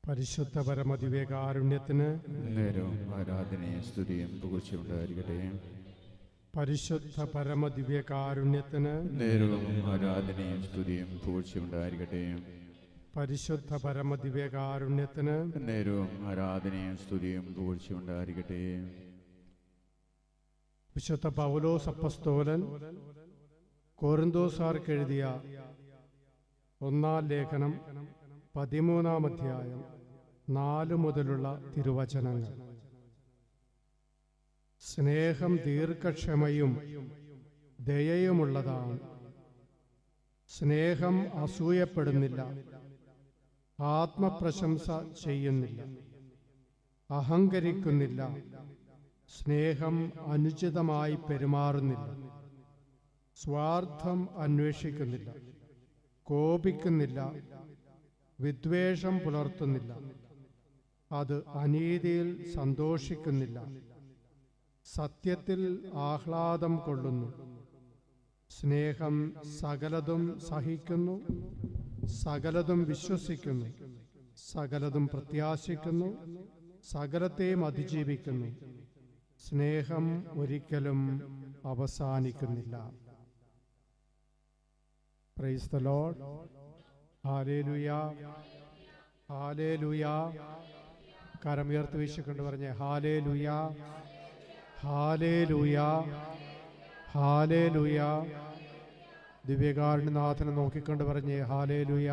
പരിശുദ്ധ പരമദിവ്യകാരുണ്യത്തിന് നേരവും ആരാധനയും സ്തുതിയും പുകഴ്ചയുണ്ടായിരിക്കട്ടെ. പരിശുദ്ധ പരമദിവ്യകാരുണ്യത്തിന് നേരവും ആരാധനയും സ്തുതിയും പുകഴ്ചയുണ്ടായിരിക്കട്ടെ. പരിശുദ്ധ പരമദിവ്യകാരുണ്യത്തിന് നേരവും ആരാധനയും സ്തുതിയും പുകഴ്ചയുണ്ടായിരിക്കട്ടെ. വിശുദ്ധ പൗലോസ് അപ്പസ്തോലൻ കൊരിന്തോസാർക്ക് എഴുതിയ 1-ാം ലേഖനം 13-ാം അധ്യായം 4 മുതലുള്ള തിരുവചനങ്ങൾ. സ്നേഹം ദീർഘക്ഷമയും ദയയുമുള്ളതാണ്. സ്നേഹം അസൂയപ്പെടുന്നില്ല, ആത്മപ്രശംസ ചെയ്യുന്നില്ല, അഹങ്കരിക്കുന്നില്ല, സ്നേഹം അനുചിതമായി പെരുമാറുന്നില്ല, സ്വാർത്ഥം അന്വേഷിക്കുന്നില്ല, കോപിക്കുന്നില്ല, വിദ്വേഷം പുലർത്തുന്നില്ല, അത് അനീതിയിൽ സന്തോഷിക്കുന്നില്ല, സത്യത്തിൽ ആഹ്ലാദം കൊള്ളുന്നു. സ്നേഹം സകലതും സഹിക്കുന്നു, സകലതും വിശ്വസിക്കുന്നു, സകലതും പ്രത്യാശിക്കുന്നു, സകലത്തെയും അതിജീവിക്കുന്നു. സ്നേഹം ഒരിക്കലും അവസാനിക്കുന്നില്ല. Praise the Lord. Hallelujah, hallelujah. കരമുയർത്തി വീശിക്കൊണ്ട് പറഞ്ഞേ ഹല്ലേലൂയ, ഹല്ലേലൂയ, ഹല്ലേലൂയ. ദിവ്യകാരുണ്യനാഥനെ നോക്കിക്കൊണ്ട് പറഞ്ഞേ hallelujah,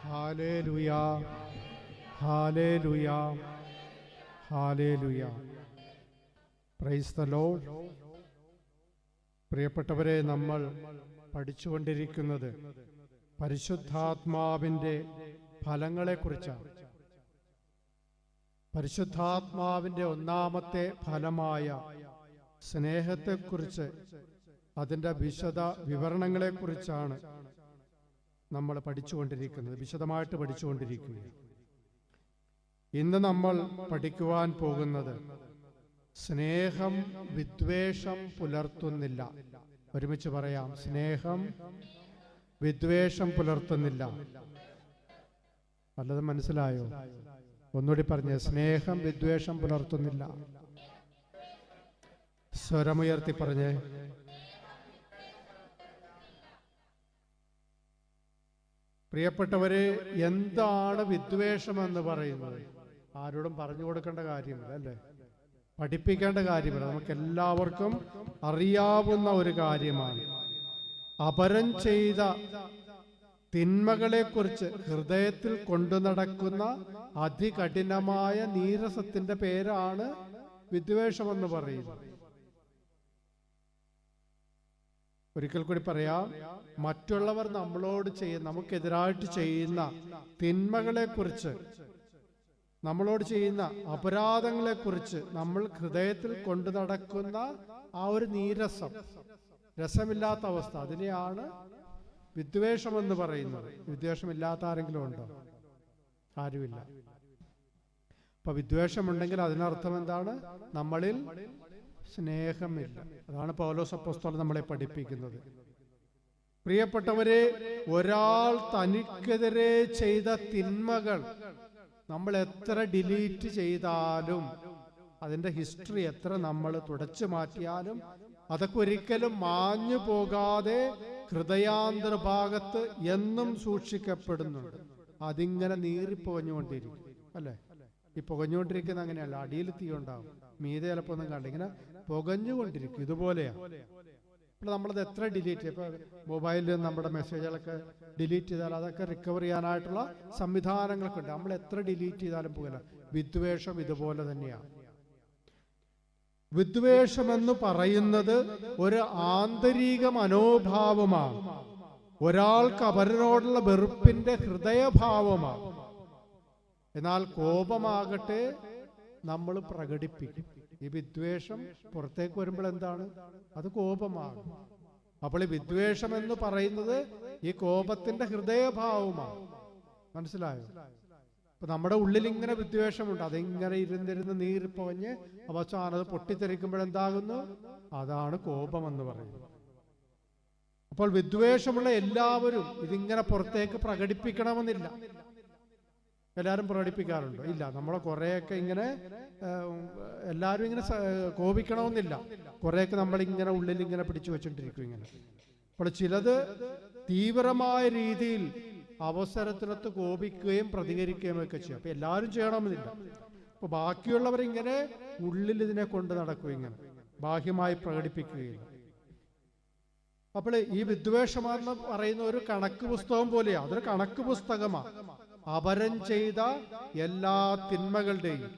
hallelujah, hallelujah, hallelujah. Praise the Lord. പ്രിയപ്പെട്ടവരെ, നമ്മൾ പഠിച്ചുകൊണ്ടിരിക്കുന്നത് പരിശുദ്ധാത്മാവിൻ്റെ ഫലങ്ങളെക്കുറിച്ചാണ്. പരിശുദ്ധാത്മാവിൻ്റെ 1-ാമത്തെ ഫലമായ സ്നേഹത്തെക്കുറിച്ച്, അതിൻ്റെ വിശദ വിവരണങ്ങളെക്കുറിച്ചാണ് നമ്മൾ പഠിച്ചുകൊണ്ടിരിക്കുന്നത്, വിശദമായിട്ട് പഠിച്ചുകൊണ്ടിരിക്കുകയാണ്. ഇന്ന് നമ്മൾ പഠിക്കുവാൻ പോകുന്നത് സ്നേഹം വിദ്വേഷം പുലർത്തുന്നില്ല. ഒരുമിച്ച് പറയാം, സ്നേഹം വിദ്വേഷം പുലർത്തുന്നില്ല. വല്ലതും മനസ്സിലായോ? ഒന്നുകൂടി പറഞ്ഞേ, സ്നേഹം വിദ്വേഷം പുലർത്തുന്നില്ല. സ്വരമുയർത്തി പറഞ്ഞേ. പ്രിയപ്പെട്ടവരെ, എന്താണ് വിദ്വേഷമെന്ന് പറയുന്നത്? ആരോടും പറഞ്ഞു കൊടുക്കേണ്ട കാര്യമില്ല, അല്ലേ? പഠിപ്പിക്കേണ്ട കാര്യമില്ല. നമുക്ക് എല്ലാവർക്കും അറിയാവുന്ന ഒരു കാര്യമാണ്. അപരം ചെയ്ത തിന്മകളെക്കുറിച്ച് ഹൃദയത്തിൽ കൊണ്ടു നടക്കുന്ന അതികഠിനമായ നീരസത്തിന്റെ പേരാണ് വിദ്വേഷമെന്ന് പറയുന്നത്. ഒരിക്കൽ കൂടി പറയാം, മറ്റുള്ളവർ നമ്മളോട് നമുക്കെതിരായിട്ട് ചെയ്യുന്ന തിന്മകളെക്കുറിച്ച്, നമ്മളോട് ചെയ്യുന്ന അപരാധങ്ങളെക്കുറിച്ച് നമ്മൾ ഹൃദയത്തിൽ കൊണ്ടു നടക്കുന്ന ആ ഒരു നീരസം, രസമില്ലാത്ത അവസ്ഥ, അതിനെയാണ് വിദ്വേഷമെന്ന് പറയുന്നത്. വിദ്വേഷമില്ലാത്ത ആരെങ്കിലും ഉണ്ടോ? ആരുമില്ല. അപ്പൊ വിദ്വേഷമുണ്ടെങ്കിൽ അതിനർത്ഥം എന്താണ്? നമ്മളിൽ സ്നേഹമില്ല. അതാണ് പൗലോസ് അപ്പോസ്തലൻ നമ്മളെ പഠിപ്പിക്കുന്നത്. പ്രിയപ്പെട്ടവരെ, ഒരാൾ തനിക്കെതിരെ ചെയ്ത തിന്മകൾ നമ്മൾ എത്ര ഡിലീറ്റ് ചെയ്താലും, അതിൻ്റെ ഹിസ്റ്ററി എത്ര നമ്മൾ തുടച്ചു മാറ്റിയാലും, അതൊക്കെ ഒരിക്കലും മാഞ്ഞു പോകാതെ ഹൃദയാന്തർഭാഗത്ത് എന്നും സൂക്ഷിക്കപ്പെടുന്നുണ്ട്. അതിങ്ങനെ നീറിപ്പുകഞ്ഞുകൊണ്ടിരിക്കും, അല്ലേ? ഈ പുകഞ്ഞുകൊണ്ടിരിക്കുന്ന അങ്ങനെയല്ല, അടിയിൽ തീ ഉണ്ടാവും, മീതെ ചിലപ്പോൾ ഒന്നും കണ്ട, ഇങ്ങനെ പുകഞ്ഞുകൊണ്ടിരിക്കും. ഇതുപോലെയാ. ഇപ്പോൾ നമ്മളത് എത്ര ഡിലീറ്റ്, ഇപ്പോൾ മൊബൈലിൽ നമ്മുടെ മെസ്സേജുകളൊക്കെ ഡിലീറ്റ് ചെയ്താൽ അതൊക്കെ റിക്കവർ ചെയ്യാനായിട്ടുള്ള സംവിധാനങ്ങളൊക്കെ ഉണ്ട്. നമ്മൾ എത്ര ഡിലീറ്റ് ചെയ്താലും പോകില്ല. വിദ്വേഷം ഇതുപോലെ തന്നെയാണ്. വിദ്വേഷമെന്ന് പറയുന്നത് ഒരു ആന്തരിക മനോഭാവമാണ്. ഒരാൾക്ക് അവരോടുള്ള വെറുപ്പിന്റെ ഹൃദയഭാവമാണ്. എന്നാൽ കോപമാകട്ടെ നമ്മൾ പ്രകടിപ്പിക്കും. ഈ വിദ്വേഷം പുറത്തേക്ക് വരുമ്പോൾ എന്താണ്? അത് കോപമാണ്. അപ്പോൾ ഈ വിദ്വേഷം എന്ന് പറയുന്നത് ഈ കോപത്തിന്റെ ഹൃദയഭാവമാണ്. മനസ്സിലായോ? അപ്പൊ നമ്മുടെ ഉള്ളിൽ ഇങ്ങനെ വിദ്വേഷമുണ്ട്, അതിങ്ങനെ ഇരുന്നിരുന്ന് നീറിപ്പൊഞ്ഞ് അവസാനം അത് പൊട്ടിത്തെറിക്കുമ്പോഴെന്താകുന്നു? അതാണ് കോപം എന്ന് പറയുന്നത്. അപ്പോൾ വിദ്വേഷമുള്ള എല്ലാവരും ഇതിങ്ങനെ പുറത്തേക്ക് പ്രകടിപ്പിക്കണമെന്നില്ല. എല്ലാവരും പ്രകടിപ്പിക്കാറുണ്ടോ? ഇല്ല. നമ്മളെ കുറേയൊക്കെ ഇങ്ങനെ എല്ലാവരും ഇങ്ങനെ കോപിക്കണമെന്നില്ല. കുറേയൊക്കെ നമ്മളിങ്ങനെ ഉള്ളിൽ ഇങ്ങനെ പിടിച്ചു വെച്ചിട്ടിരിക്കും ഇങ്ങനെ. അപ്പോൾ ചിലത് തീവ്രമായ രീതിയിൽ അവസരത്തിനൊത്ത് കോപിക്കുകയും പ്രതികരിക്കുകയും ഒക്കെ ചെയ്യും. അപ്പൊ എല്ലാവരും ചെയ്യണമെന്നില്ല. അപ്പൊ ബാക്കിയുള്ളവരിങ്ങനെ ഉള്ളിൽ ഇതിനെ കൊണ്ട് നടക്കും, ഇങ്ങനെ ബാഹ്യമായി പ്രകടിപ്പിക്കുകയില്ല. അപ്പോൾ ഈ വിദ്വേഷമെന്ന് പറയുന്ന ഒരു കണക്ക് പുസ്തകം പോലെയാണ്. അതൊരു കണക്ക് പുസ്തകമാണ്. അപരം ചെയ്ത എല്ലാ തിന്മകളുടെയും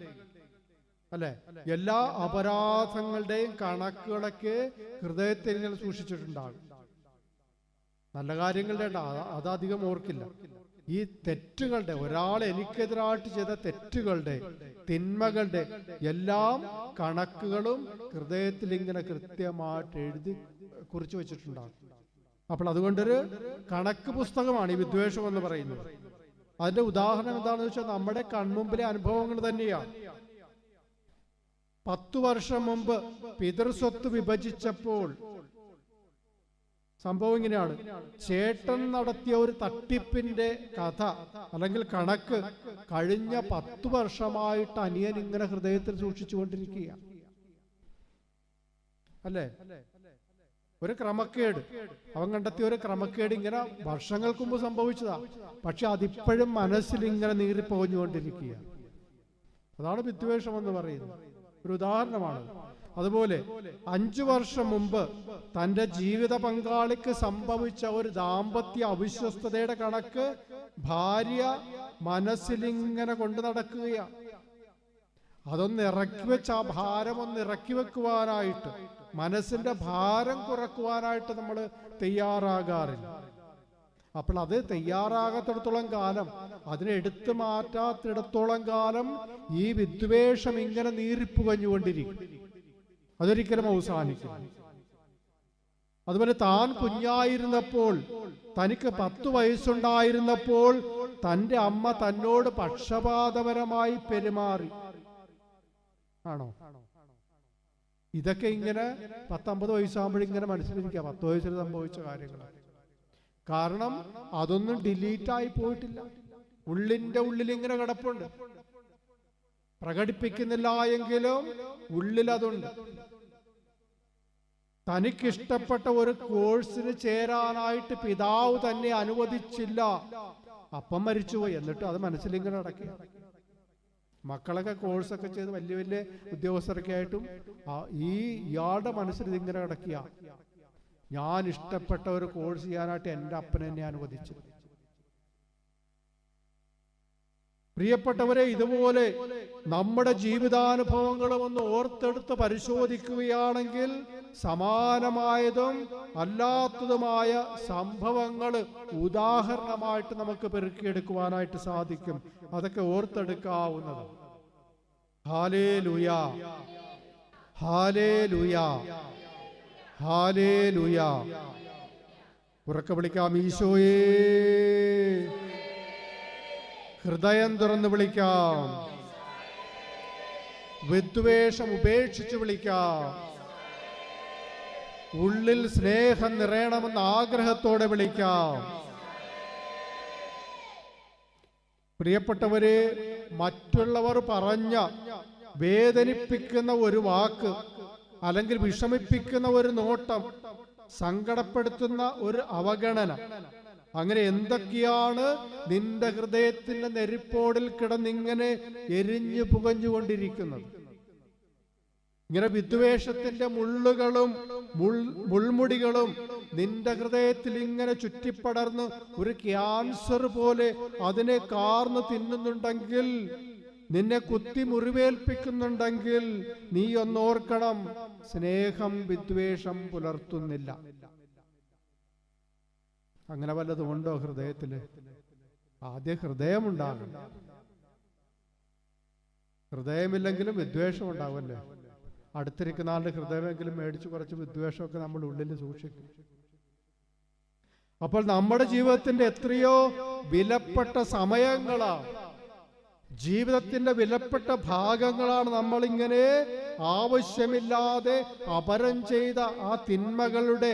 അല്ലെ, എല്ലാ അപരാധങ്ങളുടെയും കണക്കുകളൊക്കെ ഹൃദയത്തിൽ ഇങ്ങനെ സൂക്ഷിച്ചിട്ടുണ്ടാകും. നല്ല കാര്യങ്ങളുടെ അതധികം ഓർക്കില്ല. ഈ തെറ്റുകളുടെ, ഒരാൾ എനിക്കെതിരായിട്ട് ചെയ്ത തെറ്റുകളുടെ, തിന്മകളുടെ എല്ലാം കണക്കുകളും ഹൃദയത്തിൽ ഇങ്ങനെ കൃത്യമായിട്ട് എഴുതി കുറിച്ച് വെച്ചിട്ടുണ്ടാകും. അപ്പോൾ അതുകൊണ്ടൊരു കണക്ക് പുസ്തകമാണ് ഈ വിദ്വേഷം എന്ന് പറയുന്നത്. അതിന്റെ ഉദാഹരണം എന്താണെന്ന് വെച്ചാൽ നമ്മുടെ കൺമുമ്പിലെ അനുഭവങ്ങൾ തന്നെയാണ്. 10 വർഷം മുമ്പ് പിതൃസ്വത്ത് വിഭജിച്ചപ്പോൾ സംഭവം ഇങ്ങനെയാണ്. ചേട്ടൻ നടത്തിയ ഒരു തട്ടിപ്പിന്റെ കഥ അല്ലെങ്കിൽ കണക്ക് കഴിഞ്ഞ 10 വർഷമായിട്ട് അനിയൻ ഇങ്ങനെ ഹൃദയത്തിൽ സൂക്ഷിച്ചുകൊണ്ടിരിക്കുക അല്ലേ. ഒരു ക്രമക്കേട്, അവൻ കണ്ടെത്തിയ ഒരു ക്രമക്കേട് ഇങ്ങനെ വർഷങ്ങൾക്ക് മുമ്പ് സംഭവിച്ചതാ. പക്ഷെ അതിപ്പോഴും മനസ്സിൽ ഇങ്ങനെ നീറിപ്പോഞ്ഞുകൊണ്ടിരിക്കുക. അതാണ് വിദ്വേഷം എന്ന് പറയുന്നത്. ഒരു ഉദാഹരണമാണ്. അതുപോലെ 5 വർഷം മുമ്പ് തന്റെ ജീവിത പങ്കാളിക്ക് സംഭവിച്ച ഒരു ദാമ്പത്യ അവിശ്വസ്തതയുടെ കണക്ക് ഭാര്യ മനസ്സിലിങ്ങനെ കൊണ്ടു നടക്കുകയാണ്. അതൊന്ന് ഇറക്കി വെച്ച് ആ ഭാരം ഒന്ന് ഇറക്കി വെക്കുവാനായിട്ട്, മനസ്സിന്റെ ഭാരം കുറക്കുവാനായിട്ട് നമ്മൾ തയ്യാറാകാറില്ല. അപ്പോൾ അത് തയ്യാറാകാത്തിടത്തോളം കാലം, അതിനെ എടുത്തു മാറ്റാത്തിടത്തോളം കാലം ഈ വിദ്വേഷം ഇങ്ങനെ നീറിപ്പുകഞ്ഞുകൊണ്ടിരിക്കും. അതൊരിക്കലും അവസാനിക്കും. അതുപോലെ താൻ കുഞ്ഞായിരുന്നപ്പോൾ, തനിക്ക് 10 വയസ്സുണ്ടായിരുന്നപ്പോൾ തൻ്റെ അമ്മ തന്നോട് പക്ഷപാതപരമായി പെരുമാറി. ആണോ? ഇതൊക്കെ ഇങ്ങനെ 10-50 വയസ്സാകുമ്പോഴിങ്ങനെ മനസ്സിലിരിക്കുക 10 വയസ്സിൽ സംഭവിച്ച കാര്യങ്ങൾ. കാരണം അതൊന്നും ഡിലീറ്റായി പോയിട്ടില്ല, ഉള്ളിന്റെ ഉള്ളിൽ ഇങ്ങനെ കിടപ്പുണ്ട്. പ്രകടിപ്പിക്കുന്നില്ല എങ്കിലും ഉള്ളിൽ അതുണ്ട്. തനിക്കിഷ്ടപ്പെട്ട ഒരു കോഴ്സിന് ചേരാനായിട്ട് പിതാവ് തന്നെ അനുവദിച്ചില്ല. അപ്പം മരിച്ചുപോയി, എന്നിട്ട് അത് മനസ്സിലിങ്ങനെ അടക്കുക. മക്കളൊക്കെ കോഴ്സൊക്കെ ചെയ്ത് വലിയ വലിയ ഉദ്യോഗസ്ഥരൊക്കെ ആയിട്ടും ഇയാളുടെ മനസ്സിൽ ഇതിങ്ങനെ കിടക്കുക, ഞാൻ ഇഷ്ടപ്പെട്ട ഒരു കോഴ്സ് ചെയ്യാനായിട്ട് എൻ്റെ അപ്പൻ എന്നെ അനുവദിച്ചു. പ്രിയപ്പെട്ടവരെ, ഇതുപോലെ നമ്മുടെ ജീവിതാനുഭവങ്ങളും ഒന്ന് ഓർത്തെടുത്ത് പരിശോധിക്കുകയാണെങ്കിൽ സമാനമായതും അല്ലാത്തതുമായ സംഭവങ്ങൾ ഉദാഹരണമായിട്ട് നമുക്ക് പെറുക്കിയെടുക്കുവാനായിട്ട് സാധിക്കും. അതൊക്കെ ഓർത്തെടുക്കാവുന്നത്. Hallelujah, hallelujah, hallelujah. ഉറക്കെ വിളിക്കാം, ഈശോയേ. ഹൃദയം തുറന്ന് വിളിക്കാം, വിദ്വേഷം ഉപേക്ഷിച്ച് വിളിക്കാം, ഉള്ളിൽ സ്നേഹം നിറയണമെന്ന ആഗ്രഹത്തോടെ വിളിക്കാം. പ്രിയപ്പെട്ടവരെ, മറ്റുള്ളവർ പറഞ്ഞ വേദനിപ്പിക്കുന്ന ഒരു വാക്ക്, അല്ലെങ്കിൽ വിഷമിപ്പിക്കുന്ന ഒരു നോട്ടം, സങ്കടപ്പെടുത്തുന്ന ഒരു അവഗണന, അങ്ങനെ എന്തൊക്കെയാണ് നിന്റെ ഹൃദയത്തിന്റെ നെരിപ്പോടിൽ കിടന്നിങ്ങനെ എരിഞ്ഞു പുകഞ്ഞുകൊണ്ടിരിക്കുന്നത്. ഇങ്ങനെ വിദ്വേഷത്തിന്റെ മുള്ളുകളും മുൾമുടികളും നിന്റെ ഹൃദയത്തിൽ ഇങ്ങനെ ചുറ്റിപ്പടർന്ന് ഒരു ക്യാൻസർ പോലെ അതിനെ കാർന്ന് തിന്നുന്നുണ്ടെങ്കിൽ, നിന്നെ കുത്തി മുറിവേൽപ്പിക്കുന്നുണ്ടെങ്കിൽ, നീ ഒന്നോർക്കണം, സ്നേഹം വിദ്വേഷം പുലർത്തുന്നില്ല. അങ്ങനെ വല്ലതും ഉണ്ടോ ഹൃദയത്തില്? ആദ്യം ഹൃദയമുണ്ടാകും. ഹൃദയമില്ലെങ്കിലും വിദ്വേഷം ഉണ്ടാവുമല്ലേ. അടുത്തിരിക്കുന്ന ആളുടെ ഹൃദയമെങ്കിലും മേടിച്ച് കുറച്ച് വിദ്വേഷമൊക്കെ നമ്മൾ ഉള്ളിൽ സൂക്ഷിക്കും. അപ്പോൾ നമ്മുടെ ജീവിതത്തിന്റെ എത്രയോ വിലപ്പെട്ട സമയങ്ങളാണ് ജീവിതത്തിന്റെ വിലപ്പെട്ട ഭാഗങ്ങളാണ് നമ്മളിങ്ങനെ ആവശ്യമില്ലാതെ അപരം ചെയ്ത ആ തിന്മകളുടെ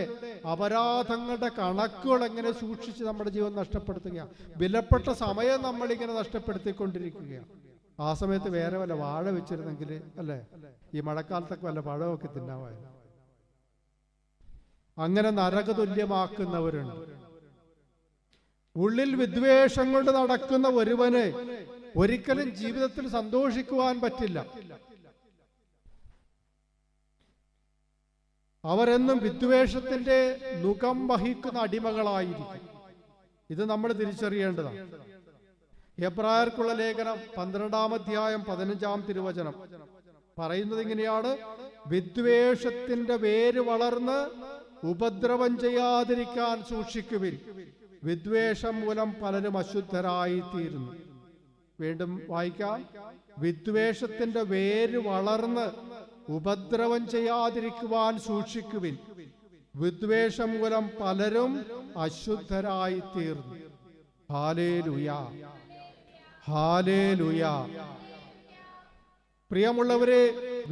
അപരാധങ്ങളുടെ കണക്കുകൾ എങ്ങനെ സൂക്ഷിച്ച് നമ്മുടെ ജീവൻ നഷ്ടപ്പെടുത്തുകയാണ്. വിലപ്പെട്ട സമയം നമ്മളിങ്ങനെ നഷ്ടപ്പെടുത്തിക്കൊണ്ടിരിക്കുകയാണ്. ആ സമയത്ത് വേറെ വല്ല വാഴ വെച്ചിരുന്നെങ്കിൽ അല്ലേ, ഈ മഴക്കാലത്തൊക്കെ വല്ല പഴമൊക്കെ തിന്നാമായിരുന്നു. അങ്ങനെ നരകതുല്യമാക്കുന്നവരുണ്ട്. ഉള്ളിൽ വിദ്വേഷം കൊണ്ട് നടക്കുന്ന ഒരുവന് ഒരിക്കലും ജീവിതത്തിൽ സന്തോഷിക്കുവാൻ പറ്റില്ല. അവരെന്നും വിദ്വേഷത്തിന്റെ നുകം വഹിക്കുന്ന അടിമകളായിരിക്കും. ഇത് നമ്മൾ തിരിച്ചറിയേണ്ടതാണ്. എബ്രായർക്കുള്ള ലേഖനം 12-ാം അധ്യായം 15-ാം തിരുവചനം പറയുന്നത് ഇങ്ങനെയാണ്: വിദ്വേഷത്തിന്റെ വേര് വളർന്ന് ഉപദ്രവം ചെയ്യാതിരിക്കാൻ സൂക്ഷിക്കുവിൻ. വിദ്വേഷം മൂലം പലരും അശുദ്ധരായിത്തീരുന്നു. വീണ്ടും വായിക്കാം: വിദ്വേഷത്തിന്റെ വേര് വളർന്ന് ഉപദ്രവം ചെയ്യാതിരിക്കുവാൻ സൂക്ഷിക്കുവിൻ. വിദ്വേഷം മൂലം പലരും അശുദ്ധരായിത്തീർന്നു. Hallelujah, hallelujah. പ്രിയമുള്ളവരെ,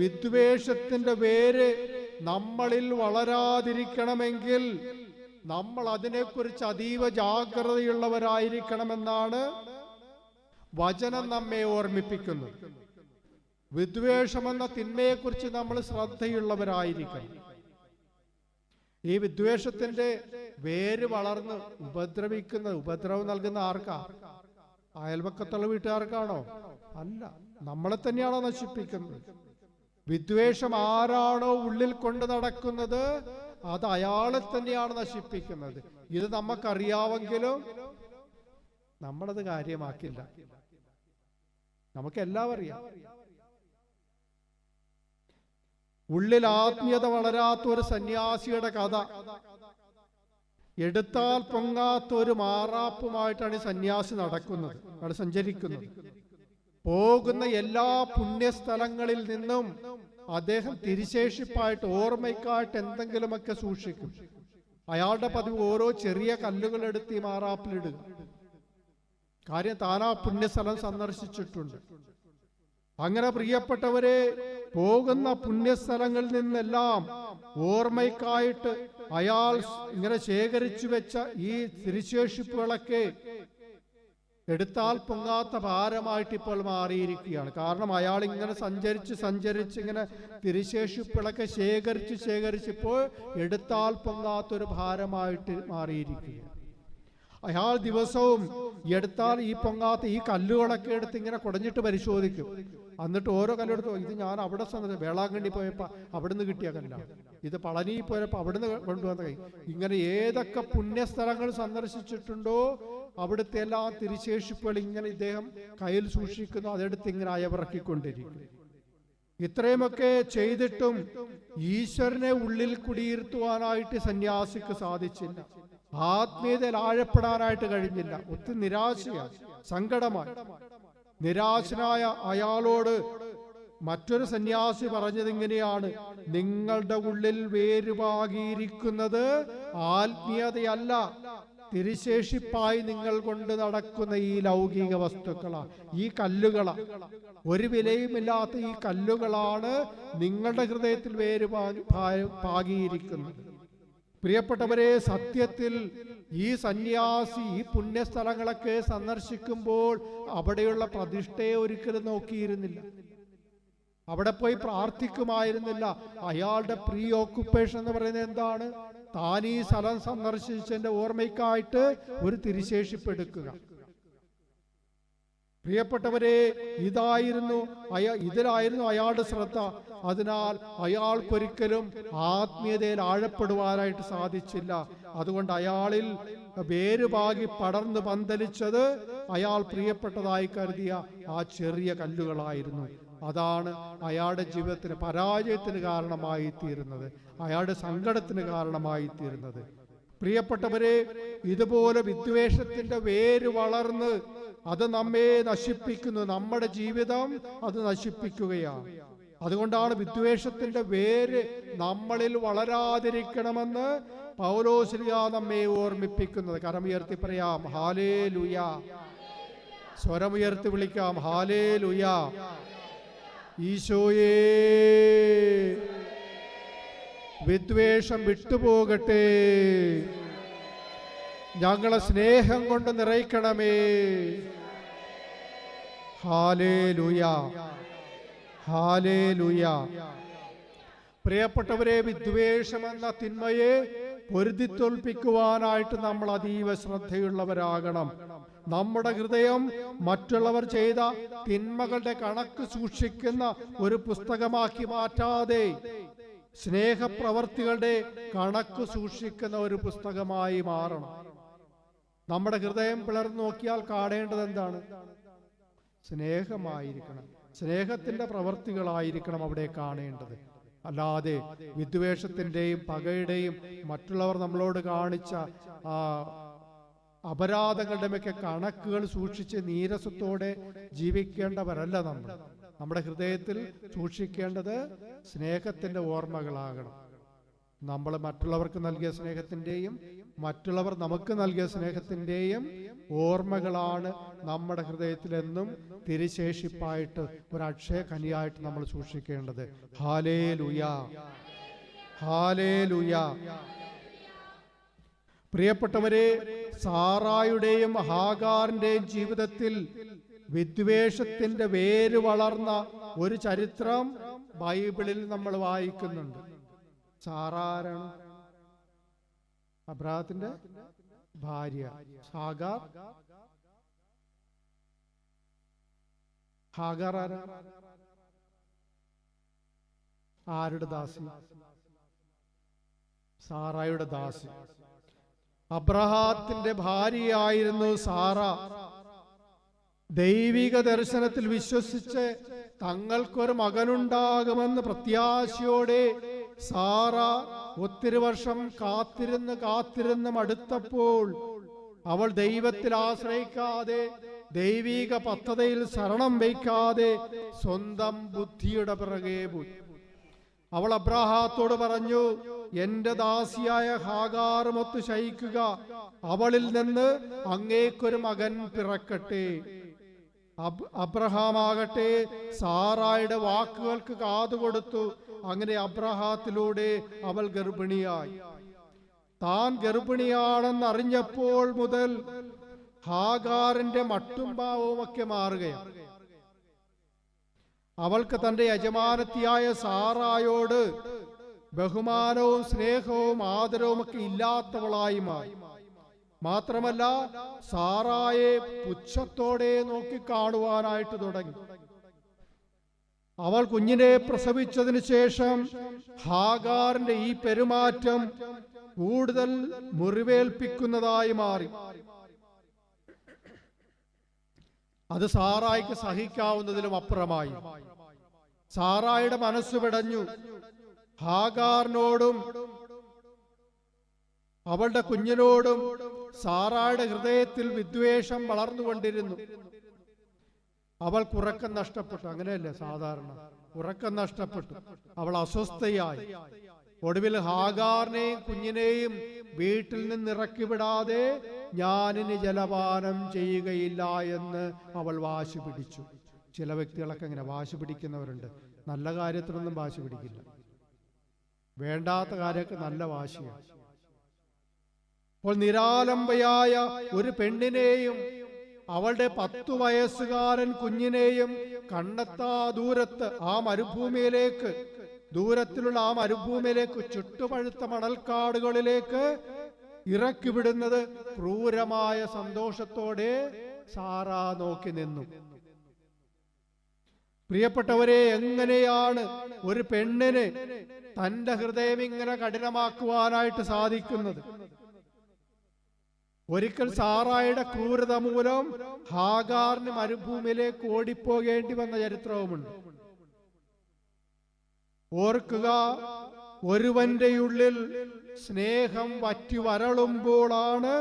വിദ്വേഷത്തിന്റെ വേര് നമ്മളിൽ വളരാതിരിക്കണമെങ്കിൽ നമ്മൾ അതിനെക്കുറിച്ച് അതീവ ജാഗ്രതയുള്ളവരായിരിക്കണമെന്നാണ് വചനം നമ്മെ ഓർമ്മിപ്പിക്കുന്നത്. വിദ്വേഷമെന്ന തിന്മയെക്കുറിച്ച് നമ്മൾ ശ്രദ്ധയുള്ളവരായിരിക്കണം. ഈ വിദ്വേഷത്തിന്റെ വേര് വളർന്ന് ഉപദ്രവം നൽകുന്ന ആർക്കാ? അയൽപക്കത്തുള്ള വീട്ടുകാർക്കാണോ? അല്ല, നമ്മളെ തന്നെയാണോ നശിപ്പിക്കുന്നത്? വിദ്വേഷം ആരാണോ ഉള്ളിൽ കൊണ്ട് നടക്കുന്നത് അത് അയാളെ തന്നെയാണ് നശിപ്പിക്കുന്നത്. ഇത് നമുക്കറിയാമെങ്കിലും നമ്മളത് കാര്യമാക്കില്ല. നമുക്കെല്ലാം അറിയാം. ഉള്ളിൽ ആത്മീയത വളരാത്ത ഒരു സന്യാസിയുടെ കഥ, എടുത്താൽ പൊങ്ങാത്ത ഒരു മാറാപ്പുമായിട്ടാണ് ഈ സന്യാസി നടക്കുന്നത്, അവിടെ സഞ്ചരിക്കുന്നത്. പോകുന്ന എല്ലാ പുണ്യസ്ഥലങ്ങളിൽ നിന്നും അദ്ദേഹം തിരിശേഷിപ്പായിട്ട് ഓർമ്മയ്ക്കായിട്ട് എന്തെങ്കിലുമൊക്കെ സൂക്ഷിക്കും. അയാളുടെ പതിവ് ഓരോ ചെറിയ കല്ലുകൾ എടുത്ത് ഈ മാറാപ്പിലിടുക. കാര്യം താനാ പുണ്യസ്ഥലം സന്ദർശിച്ചിട്ടുണ്ട്. അങ്ങനെ പ്രിയപ്പെട്ടവരെ, പോകുന്ന പുണ്യസ്ഥലങ്ങളിൽ നിന്നെല്ലാം ഓർമ്മയ്ക്കായിട്ട് അയാൾ ഇങ്ങനെ ശേഖരിച്ചു വെച്ച ഈ തിരിശേഷിപ്പുകളൊക്കെ എടുത്താൽ പൊങ്ങാത്ത ഭാരമായിട്ട് ഇപ്പോൾ മാറിയിരിക്കുകയാണ്. കാരണം അയാൾ ഇങ്ങനെ സഞ്ചരിച്ച് ഇങ്ങനെ തിരിശേഷിപ്പുകളൊക്കെ ശേഖരിച്ചിപ്പോൾ എടുത്താൽ പൊങ്ങാത്തൊരു ഭാരമായിട്ട് മാറിയിരിക്കുകയാണ്. അയാൾ ദിവസവും എടുത്താൽ ഈ പൊങ്ങാത്ത ഈ കല്ലുകളൊക്കെ എടുത്ത് ഇങ്ങനെ കുടഞ്ഞിട്ട് പരിശോധിക്കും. എന്നിട്ട് ഓരോ കല്ലെടുത്ത്, ഇത് ഞാൻ അവിടെ വേളാങ്കണ്ണി പോയപ്പോൾ അവിടുന്ന് കിട്ടിയ കല്ലാണ്, ഇത് പളനി പോയപ്പോൾ അവിടുന്ന് കൊണ്ടുവന്ന കൈ. ഇങ്ങനെ ഏതൊക്കെ പുണ്യസ്ഥലങ്ങൾ സന്ദർശിച്ചിട്ടുണ്ടോ അവിടുത്തെ എല്ലാ തിരിശേഷിപ്പുകൾ ഇങ്ങനെ ഇദ്ദേഹം കയ്യിൽ സൂക്ഷിക്കുന്നു. അതെടുത്ത് ഇങ്ങനെ അയവിറക്കിക്കൊണ്ടിരിക്കും. ഇത്രയുമൊക്കെ ചെയ്തിട്ടും ഈശ്വരനെ ഉള്ളിൽ കുടിയിരുത്തുവാനായിട്ട് സന്യാസിക്ക് സാധിച്ചില്ല. ആത്മീയതയിൽ ആഴപ്പെടാനായിട്ട് കഴിഞ്ഞില്ല. ഒത്തിരി നിരാശയാണ്, സങ്കടമായി. നിരാശനായ അയാളോട് മറ്റൊരു സന്യാസി പറഞ്ഞത് ഇങ്ങനെയാണ്: നിങ്ങളുടെ ഉള്ളിൽ വേരുപാകിയിരിക്കുന്നത് ആത്മീയതയല്ല, തിരിശേഷിപ്പായി നിങ്ങൾ കൊണ്ട് നടക്കുന്ന ഈ ലൗകിക വസ്തുക്കളാണ്, ഈ കല്ലുകളാണ്. ഒരു വിലയുമില്ലാത്ത ഈ കല്ലുകളാണ് നിങ്ങളുടെ ഹൃദയത്തിൽ പാകിയിരിക്കുന്നത്. പ്രിയപ്പെട്ടവരെ, സത്യത്തിൽ ഈ സന്യാസി ഈ പുണ്യസ്ഥലങ്ങളൊക്കെ സന്ദർശിക്കുമ്പോൾ അവിടെയുള്ള പ്രതിഷ്ഠയെ ഒരിക്കലും നോക്കിയിരുന്നില്ല, അവിടെ പോയി പ്രാർത്ഥിക്കുമായിരുന്നില്ല. അയാളുടെ പ്രീ ഓക്കുപ്പേഷൻ എന്ന് പറയുന്നത് എന്താണ്? താൻ ഈ സ്ഥലം സന്ദർശിച്ചതിന്റെ ഓർമ്മയ്ക്കായിട്ട് ഒരു തിരിശേഷിപ്പെടുക്കുക. പ്രിയപ്പെട്ടവരെ, ഇതിലായിരുന്നു അയാളുടെ ശ്രദ്ധ. അതിനാൽ അയാൾക്കൊരിക്കലും ആത്മീയതയിൽ ആഴപ്പെടുവാനായിട്ട് സാധിച്ചില്ല. അതുകൊണ്ട് അയാളിൽ വേരുപാകി പടർന്ന് പന്തലിച്ചത് അയാൾ പ്രിയപ്പെട്ടതായി കരുതിയ ആ ചെറിയ കല്ലുകളായിരുന്നു. അതാണ് അയാളുടെ ജീവിതത്തിന് പരാജയത്തിന് കാരണമായി തീരുന്നത്, അയാളുടെ സങ്കടത്തിന് കാരണമായി തീരുന്നത്. പ്രിയപ്പെട്ടവരെ, ഇതുപോലെ വിദ്വേഷത്തിന്റെ വേര് വളർന്ന് അത് നമ്മെ നശിപ്പിക്കുന്നു, നമ്മുടെ ജീവിതം അത് നശിപ്പിക്കുകയാണ്. അതുകൊണ്ടാണ് വിദ്വേഷത്തിന്റെ വേര് നമ്മളിൽ വളരാതിരിക്കണമെന്ന് പൗലോസ് നമ്മെ ഓർമ്മിപ്പിക്കുന്നത്. കരമുയർത്തി പറയാം: ഹല്ലേലൂയ, സ്വരമുയർത്തി വിളിക്കാം. ഹല്ലേലൂയ. ഈശോയേ, വിദ്വേഷം വിട്ടുപോകട്ടെ. ഞങ്ങളെ സ്നേഹം കൊണ്ട് നിറയ്ക്കണമേ. Hallelujah, hallelujah. പ്രിയപ്പെട്ടവരെ, വിദ്വേഷമെന്ന തിന്മയെ പൊരുതിത്തോൽപ്പിക്കുവാനായിട്ട് നമ്മൾ അതീവ ശ്രദ്ധയുള്ളവരാകണം. നമ്മുടെ ഹൃദയം മറ്റുള്ളവർ ചെയ്ത തിന്മകളുടെ കണക്ക് സൂക്ഷിക്കുന്ന ഒരു പുസ്തകമാക്കി മാറ്റാതെ സ്നേഹപ്രവർത്തികളുടെ കണക്ക് സൂക്ഷിക്കുന്ന ഒരു പുസ്തകമായി മാറണം. നമ്മുടെ ഹൃദയം പിളർന്നു നോക്കിയാൽ കാണേണ്ടത് എന്താണ്? സ്നേഹമായിരിക്കണം. സ്നേഹത്തിന്റെ പ്രവർത്തികളായിരിക്കണം അവിടെ കാണേണ്ടത്. അല്ലാതെ വിദ്വേഷത്തിന്റെയും പകയുടെയും മറ്റുള്ളവർ നമ്മളോട് കാണിച്ച അപരാധങ്ങളുടെയൊക്കെ കണക്കുകൾ സൂക്ഷിച്ച് നീരസത്തോടെ ജീവിക്കേണ്ടവരല്ല നമ്മൾ. നമ്മുടെ ഹൃദയത്തിൽ സൂക്ഷിക്കേണ്ടത് സ്നേഹത്തിന്റെ ഓർമ്മകളാകണം. നമ്മൾ മറ്റുള്ളവർക്ക് നൽകിയ സ്നേഹത്തിന്റെയും മറ്റുള്ളവർ നമുക്ക് നൽകിയ സ്നേഹത്തിന്റെയും ഓർമ്മകളാണ് നമ്മുടെ ഹൃദയത്തിലെന്നും തിരിശേഷിപ്പായിട്ട് ഒരു അക്ഷയ ഖനിയായിട്ട് നമ്മൾ സൂക്ഷിക്കേണ്ടത്. Hallelujah, hallelujah. പ്രിയപ്പെട്ടവരെ, സാറായുടെയും ഹാഗാറിന്റെയും ജീവിതത്തിൽ വിദ്വേഷത്തിന്റെ വേര് വളർന്ന ഒരു ചരിത്രം ബൈബിളിൽ നമ്മൾ വായിക്കുന്നുണ്ട്. സാറാരാണ്? അബ്രാഹത്തിന്റെ ഭാര്യ. ഹാഗാർ ആരാ? ആരുടെ ദാസി? സാറായുടെ ദാസി. അബ്രഹാത്തിന്റെ ഭാര്യയായിരുന്നു സാറ. ദൈവിക ദർശനത്തിൽ വിശ്വസിച്ച് തങ്ങൾക്കൊരു മകനുണ്ടാകുമെന്ന് പ്രത്യാശയോടെ സാറ ഒത്തിരി വർഷം കാത്തിരുന്ന് മടുത്തപ്പോൾ അവൾ ദൈവത്തിൽ ആശ്രയിക്കാതെ, ദൈവിക പദ്ധതിയിൽ ശരണം വയ്ക്കാതെ സ്വന്തം ബുദ്ധിയുടെ പിറകെ പോയി. അവൾ അബ്രഹാത്തോട് പറഞ്ഞു, എന്റെ ദാസിയായ ഹാഗാറുമൊത്ത് ശയിക്കുക, അവളിൽ നിന്ന് അങ്ങേക്കൊരു മകൻ പിറക്കട്ടെ. അബ്രഹാമാകട്ടെ സാറായുടെ വാക്കുകൾക്ക് കാതുകൊടുത്തു. അങ്ങനെ അബ്രഹാത്തിലൂടെ അവൾ ഗർഭിണിയായി. താൻ ഗർഭിണിയാണെന്ന് അറിഞ്ഞപ്പോൾ മുതൽ ഹാഗാറിന്റെ മട്ടും ഭാവവും ഒക്കെ മാറുകയാണ്. അവൾക്ക് തന്റെ യജമാനത്തിയായ സാറായോട് ബഹുമാനവും സ്നേഹവും ആദരവും ഒക്കെ ഇല്ലാത്തവളായി മാറി. മാത്രമല്ല, സാറായെ പുച്ഛത്തോടെ നോക്കിക്കാണുവാനായിട്ട് തുടങ്ങി. അവൾ കുഞ്ഞിനെ പ്രസവിച്ചതിന് ശേഷം ഹാഗാറിന്റെ ഈ പെരുമാറ്റം കൂടുതൽ മുറിവേൽപ്പിക്കുന്നതായി മാറി. അത് സാറായിക്ക് സഹിക്കാവുന്നതിലും അപ്പുറമായി. സാറായുടെ മനസ്സ് പിടഞ്ഞു. ഹാഗാറിനോടും അവളുടെ കുഞ്ഞിനോടും സാറായുടെ ഹൃദയത്തിൽ വിദ്വേഷം വളർന്നുകൊണ്ടിരുന്നു. അവൾക്ക് ഉറക്കം നഷ്ടപ്പെട്ടു. അങ്ങനെയല്ലേ സാധാരണ? ഉറക്കം നഷ്ടപ്പെട്ടു. അവൾ അസ്വസ്ഥയായി. ഒടുവിൽ ഹാഗാറിനെയും കുഞ്ഞിനെയും വീട്ടിൽ നിന്ന് ഇറക്കി വിടാതെ ഞാനിനി ജലപാനം ചെയ്യുകയില്ല എന്ന് അവൾ വാശി പിടിച്ചു. ചില വ്യക്തികളൊക്കെ അങ്ങനെ വാശി പിടിക്കുന്നവരുണ്ട്. നല്ല കാര്യത്തിനൊന്നും വാശി പിടിക്കില്ല. വേണ്ടാത്ത കാര്യമൊക്കെ നല്ല വാശിയാണ്. അപ്പോൾ നിരാലംബയായ ഒരു പെണ്ണിനെയും അവളുടെ 10 വയസ്സുകാരൻ കുഞ്ഞിനെയും കണ്ണെത്താ ദൂരത്ത് ദൂരത്തിലുള്ള ആ മരുഭൂമിയിലേക്ക്, ചുട്ടുപഴുത്ത മണൽക്കാടുകളിലേക്ക് ഇറക്കിവിടുന്നത് ക്രൂരമായ സന്തോഷത്തോടെ സാറ നോക്കി നിന്നു. പ്രിയപ്പെട്ടവരെ, എങ്ങനെയാണ് ഒരു പെണ്ണിന് തന്റെ ഹൃദയം ഇങ്ങനെ കഠിനമാക്കുവാനായിട്ട് സാധിക്കുന്നത്? ഒരിക്കൽ സാറായുടെ ക്രൂരത മൂലം ഹാഗാറിന് മരുഭൂമിയിലേക്ക് ഓടിപ്പോകേണ്ടി വന്ന ചരിത്രവുമുണ്ട്. ഓർക്കുക, ഒരുവന്റെ ഉള്ളിൽ സ്നേഹം വറ്റി വരളുമ്പോഴാണ്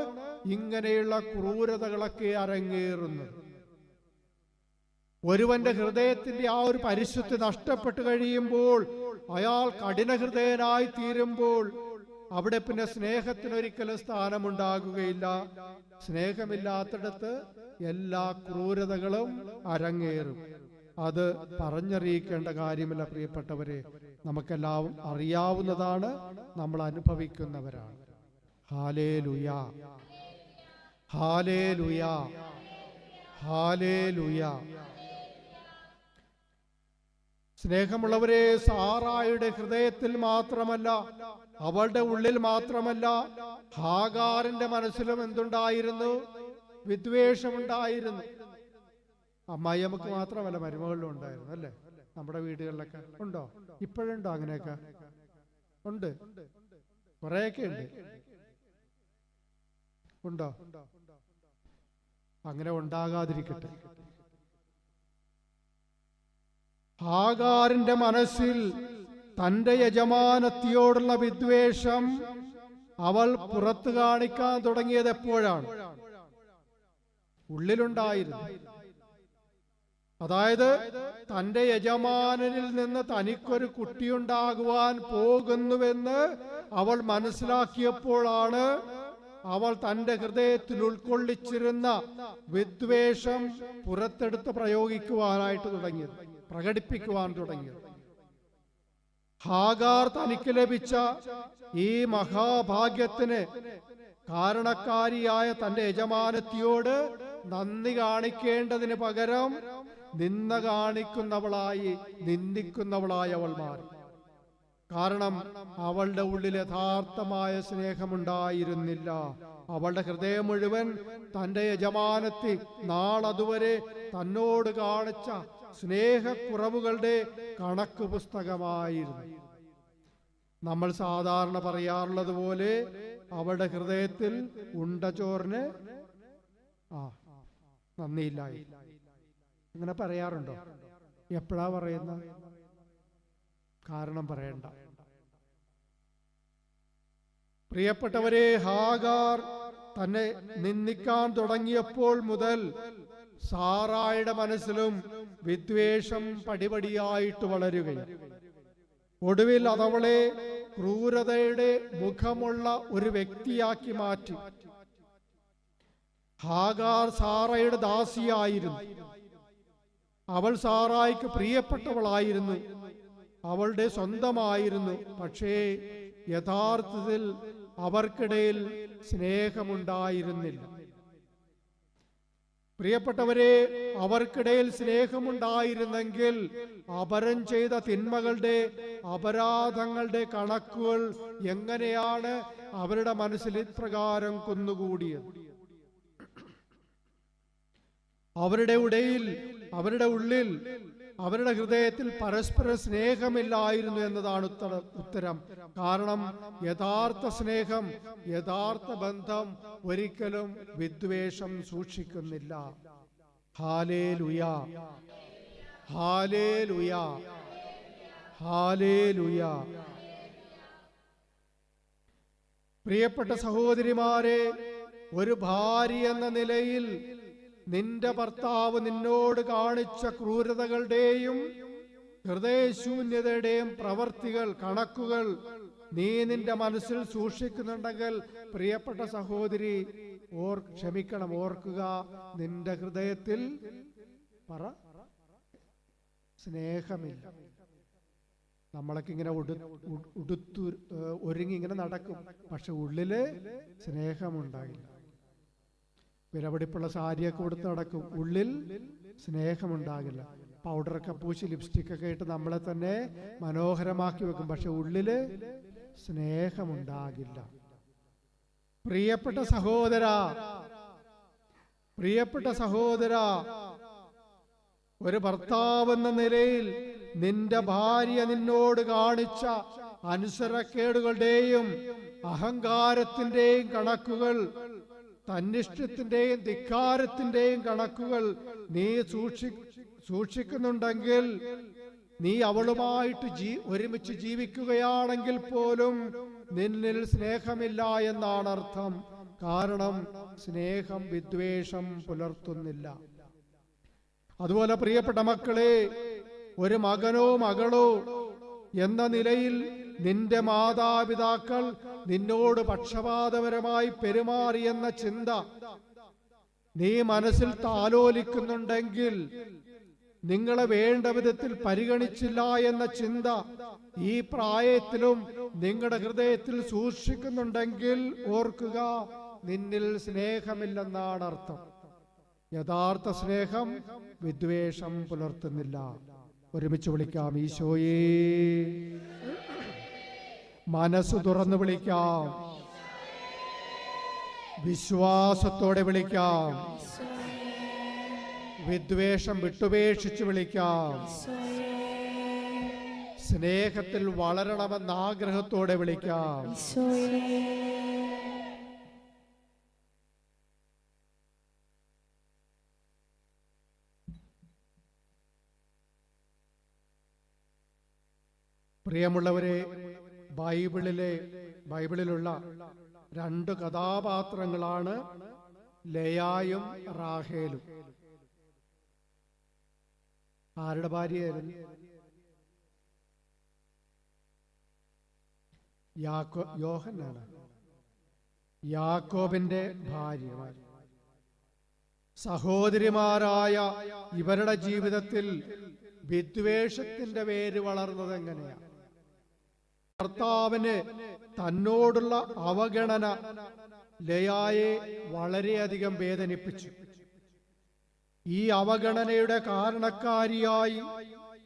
ഇങ്ങനെയുള്ള ക്രൂരതകളൊക്കെ അരങ്ങേറുന്നത്. ഒരുവന്റെ ഹൃദയത്തിന്റെ ആ ഒരു പരിശുദ്ധി നഷ്ടപ്പെട്ടു കഴിയുമ്പോൾ, അയാൾ കഠിന ഹൃദയനായി തീരുമ്പോൾ അവിടെ പിന്നെ സ്നേഹത്തിനൊരിക്കലും സ്ഥാനമുണ്ടാകുകയില്ല. സ്നേഹമില്ലാത്തിടത്ത് എല്ലാ ക്രൂരതകളും അരങ്ങേറും. അത് പറഞ്ഞറിയിക്കേണ്ട കാര്യമില്ല പ്രിയപ്പെട്ടവരെ, നമുക്കെല്ലാം അറിയാവുന്നതാണ്, നമ്മൾ അനുഭവിക്കുന്നവരാണ്. Hallelujah, hallelujah, hallelujah. സ്നേഹമുള്ളവരെ, സാറായുടെ ഹൃദയത്തിൽ മാത്രമല്ല, അവളുടെ ഉള്ളിൽ മാത്രമല്ല, ഹാഗാറിന്റെ മനസ്സിലും എന്തുണ്ടായിരുന്നു? വിദ്വേഷമുണ്ടായിരുന്നു. അമ്മായി നമുക്ക് മാത്രമല്ല, മരുമകളിലും ഉണ്ടായിരുന്നു അല്ലേ? നമ്മുടെ വീടുകളിലൊക്കെ ഉണ്ടോ? ഇപ്പോഴുണ്ടോ? അങ്ങനെയൊക്കെ ഉണ്ട്, കുറെയൊക്കെ ഉണ്ട്. ഉണ്ടോ? അങ്ങനെ ഉണ്ടാകാതിരിക്കട്ടെ. ഹാഗാറിന്റെ മനസ്സിൽ തന്റെ യജമാനത്തിയോടുള്ള വിദ്വേഷം അവൾ പുറത്തു കാണിക്കാൻ തുടങ്ങിയത് എപ്പോഴാണ്? ഉള്ളിലുണ്ടായിരുന്നു. അതായത് തന്റെ യജമാനനിൽ നിന്ന് തനിക്കൊരു കുട്ടിയുണ്ടാകുവാൻ പോകുന്നുവെന്ന് അവൾ മനസ്സിലാക്കിയപ്പോഴാണ് അവൾ തന്റെ ഹൃദയത്തിൽ ഉൾക്കൊള്ളിച്ചിരുന്ന വിദ്വേഷം പുറത്തെടുത്ത് പ്രയോഗിക്കുവാനായിട്ട് തുടങ്ങിയത്, പ്രകടിപ്പിക്കുവാൻ തുടങ്ങിയത്. ഹാഗാർ തനിക്ക് ലഭിച്ച ഈ മഹാഭാഗ്യത്തിന് കാരണക്കാരിയായ തന്റെ യജമാനത്തിയോട് നന്ദി കാണിക്കേണ്ടതിന് പകരം നിന്ദിക്കുന്നവളായി അവൾ മാറി. കാരണം അവളുടെ ഉള്ളിൽ യഥാർത്ഥമായ സ്നേഹമുണ്ടായിരുന്നില്ല. അവളുടെ ഹൃദയം മുഴുവൻ തന്റെ യജമാനത്തി നാളതുവരെ തന്നോട് കാണിച്ച സ്നേഹക്കുറവുകളുടെ കണക്ക് പുസ്തകമായിരുന്നു. നമ്മൾ സാധാരണ പറയാറുള്ളത് പോലെ അവളുടെ ഹൃദയത്തിൽ ഉണ്ടച്ചോറിന് നന്ദിയില്ലായി. അങ്ങനെ പറയാറുണ്ടോ? എപ്പോഴാ പറയുന്ന? കാരണം പറയണ്ട. പ്രിയപ്പെട്ടവരെ, ഹാഗാർ തന്നെ നിന്ദിക്കാൻ തുടങ്ങിയപ്പോൾ മുതൽ സാറായുടെ മനസ്സിലും വിദ്വേഷം പടിപടിയായിട്ട് വളരുകയും ഒടുവിൽ അതവളെ ക്രൂരതയുടെ മുഖമുള്ള ഒരു വ്യക്തിയാക്കി മാറ്റി. ഹാഗാർ സാറയുടെ ദാസിയായിരുന്നു. അവൾ സാറായിക്ക് പ്രിയപ്പെട്ടവളായിരുന്നു, അവളുടെ സ്വന്തമായിരുന്നു. പക്ഷേ യഥാർത്ഥത്തിൽ അവർക്കിടയിൽ സ്നേഹമുണ്ടായിരുന്നില്ല. പ്രിയപ്പെട്ടവരെ, അവർക്കിടയിൽ സ്നേഹമുണ്ടായിരുന്നെങ്കിൽ അപരം ചെയ്ത തിന്മകളുടെ, അപരാധങ്ങളുടെ കണക്കുകൾ എങ്ങനെയാണ് അവരുടെ മനസ്സിൽ ഇപ്രകാരം കുന്നുകൂടിയത്? അവരുടെ ഉള്ളിൽ, അവരുടെ ഹൃദയത്തിൽ പരസ്പര സ്നേഹമില്ലായിരുന്നു എന്നതാണ് ഉത്തരം. കാരണം യഥാർത്ഥ സ്നേഹം, യഥാർത്ഥ ബന്ധം ഒരിക്കലും വിദ്വേഷം സൂക്ഷിക്കുന്നില്ല. Hallelujah, hallelujah, hallelujah. പ്രിയപ്പെട്ട സഹോദരിമാരെ, ഒരു ഭാര്യ എന്ന നിലയിൽ നിന്റെ ഭർത്താവ് നിന്നോട് കാണിച്ച ക്രൂരതകളുടെയും ഹൃദയശൂന്യതയുടെയും പ്രവർത്തികൾ, കണക്കുകൾ നീ നിന്റെ മനസ്സിൽ സൂക്ഷിക്കുന്നുണ്ടെങ്കിൽ പ്രിയപ്പെട്ട സഹോദരി ഓർക്കുക, നിന്റെ ഹൃദയത്തിൽ സ്നേഹമില്ല. നമ്മളൊക്കെ ഇങ്ങനെ ഒരുങ്ങി ഇങ്ങനെ നടക്കും, പക്ഷെ ഉള്ളില് സ്നേഹമുണ്ടാകില്ല. വിലപിടിപ്പുള്ള സാരിയൊക്കെ കൊടുത്ത് നടക്കും, ഉള്ളിൽ സ്നേഹമുണ്ടാകില്ല. പൗഡറൊക്കെ പൂശി ലിപ്സ്റ്റിക്കൊക്കെ ഇട്ട് നമ്മളെ തന്നെ മനോഹരമാക്കി വെക്കും, പക്ഷെ ഉള്ളില് സ്നേഹമുണ്ടാകില്ല. പ്രിയപ്പെട്ട സഹോദര, ഒരു ഭർത്താവ് എന്ന നിലയിൽ നിന്റെ ഭാര്യ നിന്നോട് കാണിച്ച അനുസരണക്കേടുകളുടെയും അഹങ്കാരത്തിന്റെയും കണക്കുകൾ, തന്നിഷ്ടത്തിന്റെയും ധിക്കാരത്തിന്റെയും കണക്കുകൾ നീ സൂക്ഷിക്കുന്നുണ്ടെങ്കിൽ, നീ അവളുമായിട്ട് ഒരുമിച്ച് ജീവിക്കുകയാണെങ്കിൽ പോലും നിന്നിൽ സ്നേഹമില്ല എന്നാണ് അർത്ഥം. കാരണം സ്നേഹം വിദ്വേഷം പുലർത്തുന്നില്ല. അതുപോലെ പ്രിയപ്പെട്ട മക്കളെ, ഒരു മകനോ മകളോ എന്ന നിലയിൽ നിന്റെ മാതാപിതാക്കൾ നിന്നോട് പക്ഷപാതപരമായി പെരുമാറിയെന്ന ചിന്ത നീ മനസ്സിൽ താലോലിക്കുന്നുണ്ടെങ്കിൽ, നിങ്ങളെ വേണ്ട വിധത്തിൽ പരിഗണിച്ചില്ല എന്ന ചിന്ത ഈ പ്രായത്തിലും നിങ്ങളുടെ ഹൃദയത്തിൽ സൂക്ഷിക്കുന്നുണ്ടെങ്കിൽ ഓർക്കുക, നിന്നിൽ സ്നേഹമില്ലെന്നാണ് അർത്ഥം. യഥാർത്ഥ സ്നേഹം വിദ്വേഷം പുലർത്തുന്നില്ല. ഒരുമിച്ച് വിളിക്കാം, ഈശോയേ. മനസ്സ് തുറന്നു വിളിക്കാം, വിശ്വാസത്തോടെ വിളിക്കാം, വിദ്വേഷം വിട്ടുപേക്ഷിച്ച് വിളിക്കാം, സ്നേഹത്തിൽ വളരണമെന്ന ആഗ്രഹത്തോടെ വിളിക്കാം. പ്രിയമുള്ളവരെ, ബൈബിളിലുള്ള രണ്ട് കഥാപാത്രങ്ങളാണ് ലേയായും റാഹേലും. ആരുടെ ഭാര്യയായിരുന്നു? യോഹന്നാണ്, യാക്കോബിന്റെ ഭാര്യ. സഹോദരിമാരായ ഇവരുടെ ജീവിതത്തിൽ വിദ്വേഷത്തിന്റെ വേര് വളർന്നത് എങ്ങനെയാണ്? കർത്താവിന് തന്നോടുള്ള അവഗണന ലേയായെ വളരെയധികം വേദനിപ്പിച്ചു. ഈ അവഗണനയുടെ കാരണക്കാരിയായി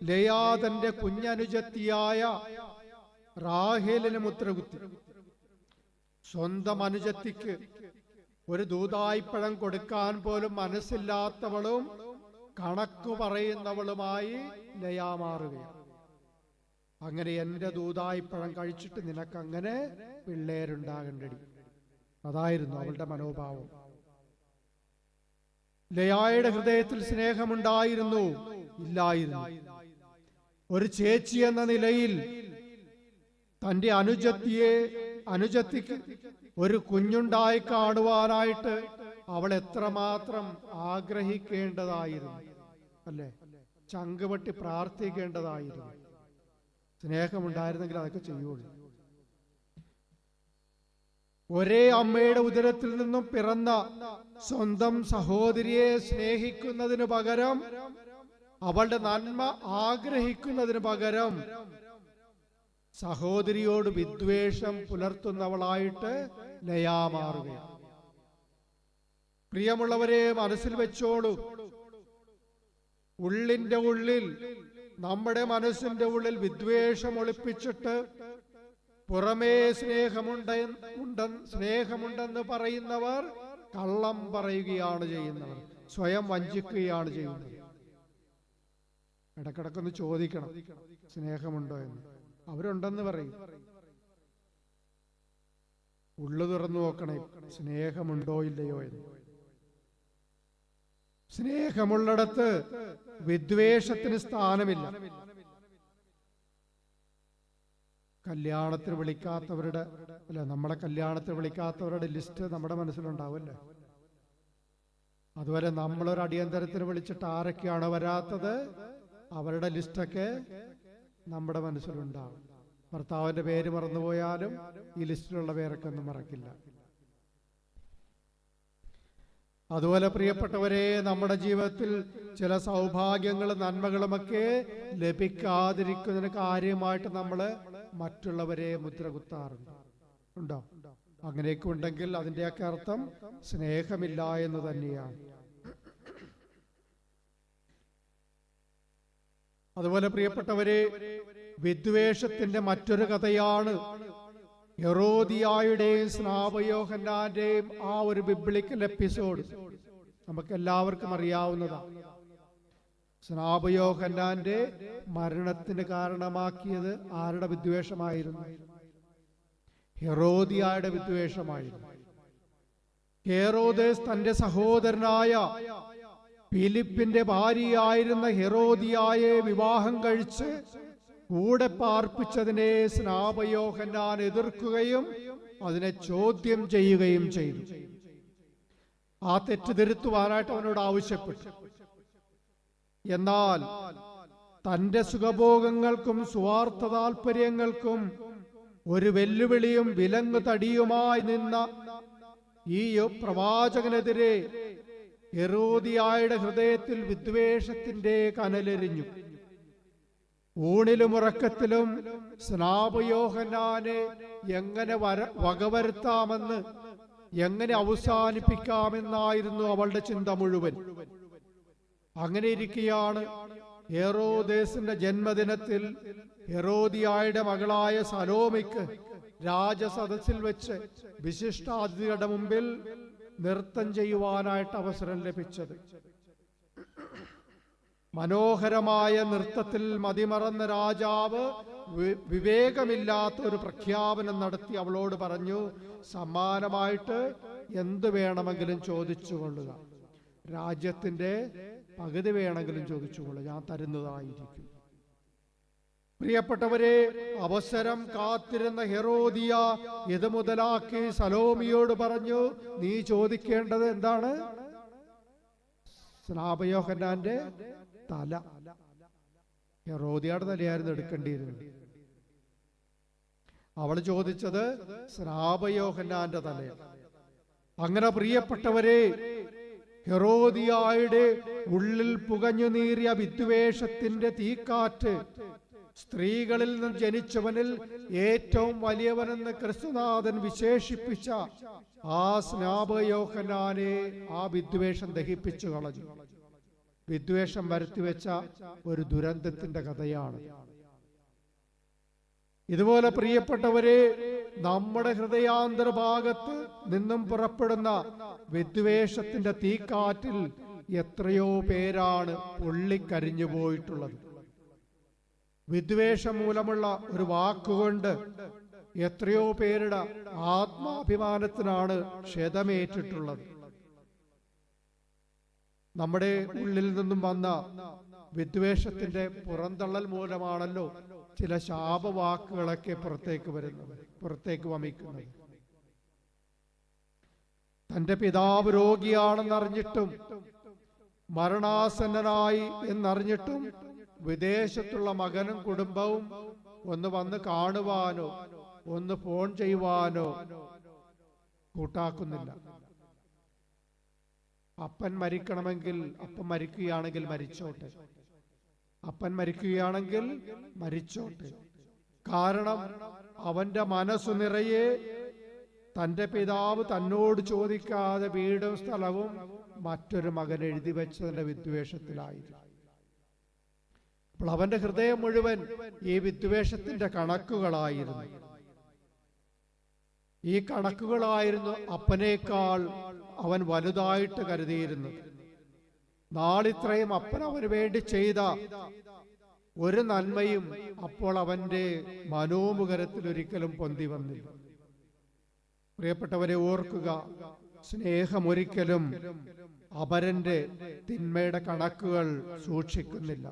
ലേയാ തന്റെ കുഞ്ഞനുജത്തിയായ റാഹേലിന് മുദ്രകുത്തി. സ്വന്തം അനുജത്തിക്ക് ഒരു ദൂതായിപ്പഴം കൊടുക്കാൻ പോലും മനസ്സില്ലാത്തവളും കണക്കു പറയുന്നവളുമായി ലേയാ മാറുകയാണ്. അങ്ങനെ എന്റെ ദൂതായിപ്പഴം കഴിച്ചിട്ട് നിനക്കങ്ങനെ പിള്ളേരുണ്ടാകണ്ടടി. അതായിരുന്നു അവളുടെ മനോഭാവം. ലേയായുടെ ഹൃദയത്തിൽ സ്നേഹമുണ്ടായിരുന്നു? ഇല്ലായിരുന്നു. ഒരു ചേച്ചി എന്ന നിലയിൽ തന്റെ അനുജത്തിക്ക് ഒരു കുഞ്ഞുണ്ടായി കാണുവാനായിട്ട് അവൾ എത്രമാത്രം ആഗ്രഹിക്കേണ്ടതായിരുന്നു, അല്ലേ? ചങ്കുപൊട്ടി പ്രാർത്ഥിക്കേണ്ടതായിരുന്നു. സ്നേഹമുണ്ടായിരുന്നെങ്കിൽ അതൊക്കെ ചെയ്യുള്ളൂ. ഒരേ അമ്മയുടെ ഉദരത്തിൽ നിന്നും പിറന്ന സ്വന്തം സഹോദരിയെ സ്നേഹിക്കുന്നതിന് പകരം, അവളുടെ നന്മ ആഗ്രഹിക്കുന്നതിന് പകരം സഹോദരിയോട് വിദ്വേഷം പുലർത്തുന്നവളായിട്ട് ലേയാ മാറുകയാണ്. പ്രിയമുള്ളവരെ, മനസ്സിൽ വെച്ചോളൂ, ഉള്ളിന്റെ ഉള്ളിൽ, നമ്മുടെ ഉള്ളിൽ വിദ്വേഷം ഒളിപ്പിച്ചിട്ട് പുറമേ സ്നേഹമുണ്ടെന്ന് പറയുന്നവർ കള്ളം പറയുകയാണ് ചെയ്യുന്നവർ, സ്വയം വഞ്ചിക്കുകയാണ് ചെയ്യുന്നത്. ഇടക്കിടക്കൊന്ന് ചോദിക്കണം, സ്നേഹമുണ്ടോ എന്ന്. അവരുണ്ടെന്ന് പറയും. ഉള്ളു തുറന്നു നോക്കണേ, സ്നേഹമുണ്ടോ ഇല്ലയോ എന്ന്. സ്നേഹമുള്ളിടത്ത് വിദ്വേഷത്തിന് സ്ഥാനമില്ല. കല്യാണത്തിന് വിളിക്കാത്തവരുടെ നമ്മുടെ കല്യാണത്തിന് വിളിക്കാത്തവരുടെ ലിസ്റ്റ് നമ്മുടെ മനസ്സിലുണ്ടാവുമല്ലേ? അതുപോലെ നമ്മളൊരു അടിയന്തരത്തിന് വിളിച്ചിട്ട് ആരൊക്കെയാണ് വരാത്തത്, അവരുടെ ലിസ്റ്റൊക്കെ നമ്മുടെ മനസ്സിലുണ്ടാവും. ഭർത്താവിന്റെ പേര് മറന്നുപോയാലും ഈ ലിസ്റ്റിലുള്ള പേരൊക്കെ ഒന്നും മറക്കില്ല. അതുപോലെ പ്രിയപ്പെട്ടവരെ, നമ്മുടെ ജീവിതത്തിൽ ചില സൗഭാഗ്യങ്ങളും നന്മകളുമൊക്കെ ലഭിക്കാതിരിക്കുന്നതിന് കാര്യമായിട്ട് നമ്മൾ മറ്റുള്ളവരെ മുദ്ര കുത്താറുണ്ട്. ഉണ്ടോ? അങ്ങനെയൊക്കെ ഉണ്ടെങ്കിൽ അതിൻ്റെയൊക്കെ അർത്ഥം സ്നേഹമില്ല എന്ന് തന്നെയാണ്. അതുപോലെ പ്രിയപ്പെട്ടവരെ, വിദ്വേഷത്തിന്റെ മറ്റൊരു കഥയാണ് ഹെറോദിയായുടെയും സ്നാപയോഹന്നാന്റെയും ആ ഒരു ബിബ്ലിക്കൽ എപ്പിസോഡ്. നമുക്ക് എല്ലാവർക്കും അറിയാവുന്നതാണ്. സ്നാപയോഹന്നാന്റെ മരണത്തിന് കാരണമാക്കിയത് ആരുടെ വിദ്വേഷമായിരുന്നു? ഹെറോദിയായുടെ വിദ്വേഷമായിരുന്നു. ഹെറോദേസ് തന്റെ സഹോദരനായ ഫിലിപ്പിന്റെ ഭാര്യയായിരുന്ന ഹെറോദിയായെ വിവാഹം കഴിച്ച് കൂടെ പാർപ്പിച്ചതിനെ സ്നാപയോഹന്നാൻ എതിർക്കുകയും അതിനെ ചോദ്യം ചെയ്യുകയും ചെയ്തു. ആ തെറ്റ് തിരുത്തുവാനായിട്ട് അവനോട് ആവശ്യപ്പെട്ടു. എന്നാൽ തന്റെ സുഖഭോഗങ്ങൾക്കും സ്വാർത്ഥ താല്പര്യങ്ങൾക്കും ഒരു വെല്ലുവിളിയും വിലങ്ങ് തടിയുമായി നിന്ന ഈ പ്രവാചകനെതിരെ ഹെരോദിയായുടെ ഹൃദയത്തിൽ വിദ്വേഷത്തിന്റെ കനലെരിഞ്ഞു. ഊണിലും ഉറക്കത്തിലും സ്നാപക യോഹന്നാനെ എങ്ങനെ വകവരുത്താമെന്ന്, എങ്ങനെ അവസാനിപ്പിക്കാമെന്നായിരുന്നു അവളുടെ ചിന്ത മുഴുവൻ. അങ്ങനെ ഇരിക്കെയാണ് ഹെറോദേസിന്റെ ജന്മദിനത്തിൽ ഹെരോദിയായുടെ മകളായ സലോമിക്ക് രാജസദസ്സിൽ വെച്ച് വിശിഷ്ടാതിഥികളുടെ മുമ്പിൽ നൃത്തം ചെയ്യുവാനായിട്ട് അവസരം ലഭിച്ചത്. മനോഹരമായ നൃത്തത്തിൽ മതിമറന്ന രാജാവ് വിവേകമില്ലാത്ത ഒരു പ്രഖ്യാപനം നടത്തി അവളോട് പറഞ്ഞു, സമ്മാനമായിട്ട് എന്ത് വേണമെങ്കിലും ചോദിച്ചുകൊള്ളുക, രാജ്യത്തിന്റെ പകുതി വേണമെങ്കിലും ചോദിച്ചുകൊള്ളുക, ഞാൻ തരുന്നതായിരിക്കും. പ്രിയപ്പെട്ടവരെ, അവസരം കാത്തിരുന്ന ഹെരോദിയ ഇത് മുതലാക്കി സലോമിയോട് പറഞ്ഞു, നീ ചോദിക്കേണ്ടത് എന്താണ്? സ്നാപക യോഹന്നാന്റെ തല. ഹെരോദിയയുടെ തലയായിരുന്നു എടുക്കേണ്ടിയിരുന്നത്. അവൾ ചോദിച്ചത് സ്നാപക യോഹന്നാന്റെ തലയാണ്. അങ്ങനെ പ്രിയപ്പെട്ടവരെ, ഹെരോദിയായുടെ ഉള്ളിൽ പുകഞ്ഞു നീറിയ വിദ്വേഷത്തിന്റെ തീക്കാറ്റ് സ്ത്രീകളിൽ നിന്ന് ജനിച്ചവനിൽ ഏറ്റവും വലിയവനെന്ന് ക്രിസ്തുനാഥൻ വിശേഷിപ്പിച്ച ആ സ്നാപക യോഹന്നാനെ ആ വിദ്വേഷം ദഹിപ്പിച്ചു കളഞ്ഞു. വിദ്വേഷം വരുത്തിവെച്ച ഒരു ദുരന്തത്തിന്റെ കഥയാണ്. ഇതുപോലെ പ്രിയപ്പെട്ടവരെ, നമ്മുടെ ഹൃദയാന്തരഭാഗത്ത് നിന്നും പുറപ്പെടുന്ന വിദ്വേഷത്തിന്റെ തീക്കാറ്റിൽ എത്രയോ പേരാണ് പൊള്ളിക്കരിഞ്ഞു പോയിട്ടുള്ളത്. വിദ്വേഷം മൂലമുള്ള ഒരു വാക്കുകൊണ്ട് എത്രയോ പേരുടെ ആത്മാഭിമാനത്തിനാണ് ക്ഷതമേറ്റിട്ടുള്ളത്. നമ്മുടെ ഉള്ളിൽ നിന്നും വന്ന വിദ്വേഷത്തിന്റെ പുറന്തള്ളൽ മൂലമാണല്ലോ ചില ശാപവാക്കുകളൊക്കെ പുറത്തേക്ക് വമിക്കുന്നത്. തന്റെ പിതാവ് രോഗിയാണെന്നറിഞ്ഞിട്ടും മരണാസന്നനായി എന്നറിഞ്ഞിട്ടും വിദേശത്തുള്ള മകനും കുടുംബവും ഒന്ന് വന്ന് കാണുവാനോ ഒന്ന് ഫോൺ ചെയ്യുവാനോ കൂട്ടാക്കുന്നില്ല. അപ്പൻ മരിക്കണമെങ്കിൽ അപ്പൻ മരിക്കുകയാണെങ്കിൽ മരിച്ചോട്ടെ, അപ്പൻ മരിക്കുകയാണെങ്കിൽ മരിച്ചോട്ടെ. കാരണം അവന്റെ മനസ്സു നിറയെ തന്റെ പിതാവ് തന്നോട് ചോദിക്കാതെ വീടും സ്ഥലവും മറ്റൊരു മകൻ എഴുതി വെച്ചതിന്റെ വിദ്വേഷത്തിലായിരുന്നു. അപ്പോൾ അവന്റെ ഹൃദയം മുഴുവൻ ഈ വിദ്വേഷത്തിന്റെ കണക്കുകളായിരുന്നു. ഈ കണക്കുകളായിരുന്നു അപ്പനേക്കാൾ അവൻ വലുതായിട്ട് കരുതിയിരുന്നത്. നാളിത്രയും അപ്പൻ അവന് വേണ്ടി ചെയ്ത ഒരു നന്മയും അപ്പോൾ അവന്റെ മനോമുഖരത്തിൽ ഒരിക്കലും പൊന്തി വന്നില്ല. പ്രിയപ്പെട്ടവരെ, ഓർക്കുക, സ്നേഹമൊരിക്കലും അപരന്റെ തിന്മയുടെ കണക്കുകൾ സൂക്ഷിക്കുന്നില്ല.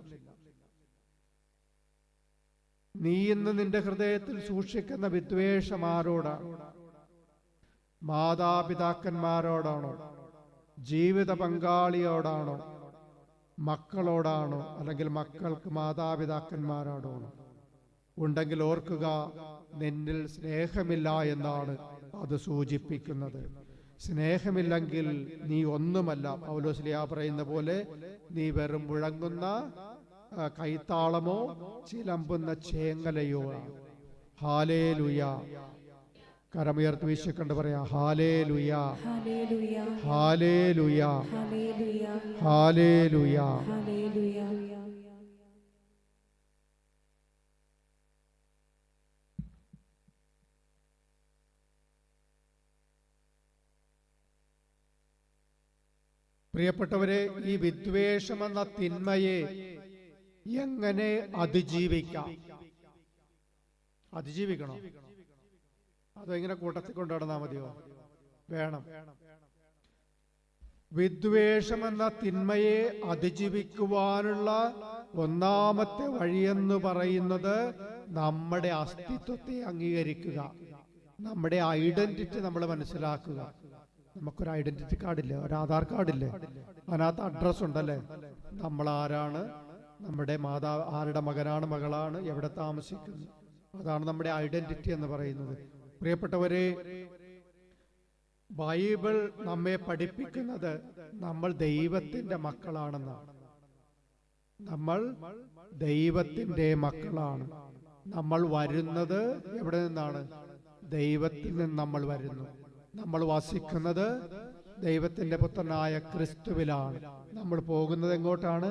നീ ഇന്ന് നിന്റെ ഹൃദയത്തിൽ സൂക്ഷിക്കുന്ന വിദ്വേഷം ആരോടാണ്? മാതാപിതാക്കന്മാരോടാണോ? ജീവിത പങ്കാളിയോടാണോ? മക്കളോടാണോ? അല്ലെങ്കിൽ മക്കൾക്ക് മാതാപിതാക്കന്മാരോടാണോ? ഉണ്ടെങ്കിൽ ഓർക്കുക, നിന്നിൽ സ്നേഹമില്ല എന്നാണ് അത് സൂചിപ്പിക്കുന്നത്. സ്നേഹമില്ലെങ്കിൽ നീ ഒന്നുമല്ല. പൗലോസ്ലീഹ പറയുന്ന പോലെ നീ വെറും മുഴങ്ങുന്ന കൈത്താളമോ ചിലമ്പുന്ന ചേങ്ങലയോ. ഹല്ലേലൂയ. കരമുയർത്തി വീശിക്കൊണ്ട് പറയാം, ഹല്ലേലൂയ, ഹല്ലേലൂയ, ഹല്ലേലൂയ. പ്രിയപ്പെട്ടവരെ, ഈ വിദ്വേഷമെന്ന തിന്മയെ എങ്ങനെ അതിജീവിക്കാം? അതിജീവിക്കണോ? അതോ ഇങ്ങനെ കൂട്ടത്തിൽ കൊണ്ടു നടന്നാൽ മതിയോ? വേണം. വിദ്വേഷമെന്ന തിന്മയെ അതിജീവിക്കുവാനുള്ള ഒന്നാമത്തെ വഴിയെന്ന് പറയുന്നത് നമ്മുടെ അസ്തിത്വത്തെ അംഗീകരിക്കുക, നമ്മുടെ ഐഡന്റിറ്റി നമ്മൾ മനസ്സിലാക്കുക. നമുക്കൊരു ഐഡന്റിറ്റി കാർഡില്ലേ, ഒരു ആധാർ കാർഡില്ലേ, അതിനകത്ത് അഡ്രസ് ഉണ്ടല്ലേ, നമ്മൾ ആരാണ്, നമ്മുടെ ആരുടെ മകനാണ് മകളാണ്, എവിടെ താമസിക്കുന്നു, അതാണ് നമ്മുടെ ഐഡന്റിറ്റി എന്ന് പറയുന്നത്. പ്രിയപ്പെട്ടവരെ, ബൈബിൾ നമ്മെ പഠിപ്പിക്കുന്നത് നമ്മൾ ദൈവത്തിന്റെ മക്കളാണെന്നാണ്. നമ്മൾ ദൈവത്തിന്റെ മക്കളാണ്. നമ്മൾ വരുന്നത് എവിടെ നിന്നാണ്? ദൈവത്തിൽ നിന്ന് നമ്മൾ വരുന്നു. നമ്മൾ വസിക്കുന്നത് ദൈവത്തിന്റെ പുത്രനായ ക്രിസ്തുവിലാണ്. നമ്മൾ പോകുന്നത് എങ്ങോട്ടാണ്?